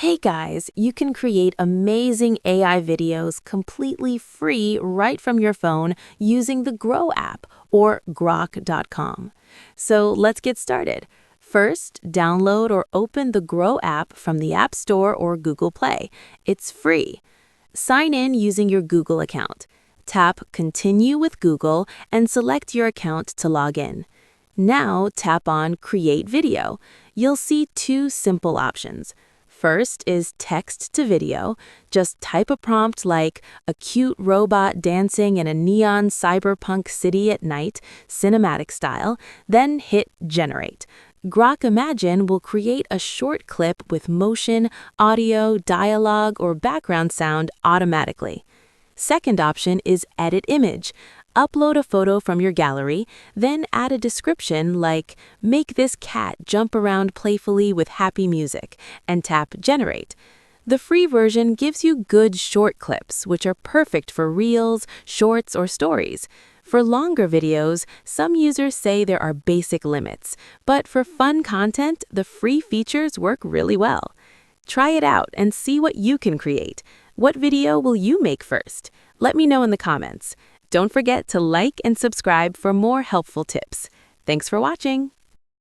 Hey guys, you can create amazing AI videos completely free right from your phone using the Grow app or Grok.com. So let's get started. First, download or open the Grow app from the App Store or Google Play. It's free. Sign in using your Google account. Tap Continue with Google and select your account to log in. Now tap on Create Video. You'll see two simple options. First is text to video. Just type a prompt like a cute robot dancing in a neon cyberpunk city at night, cinematic style, then hit generate. Grok Imagine will create a short clip with motion, audio, dialogue, or background sound automatically. Second option is edit image. Upload a photo from your gallery, then add a description like, "Make this cat jump around playfully with happy music," and tap Generate. The free version gives you good short clips, which are perfect for reels, shorts, or stories. For longer videos, some users say there are basic limits, but for fun content, the free features work really well. Try it out and see what you can create. What video will you make first? Let me know in the comments. Don't forget to like and subscribe for more helpful tips. Thanks for watching.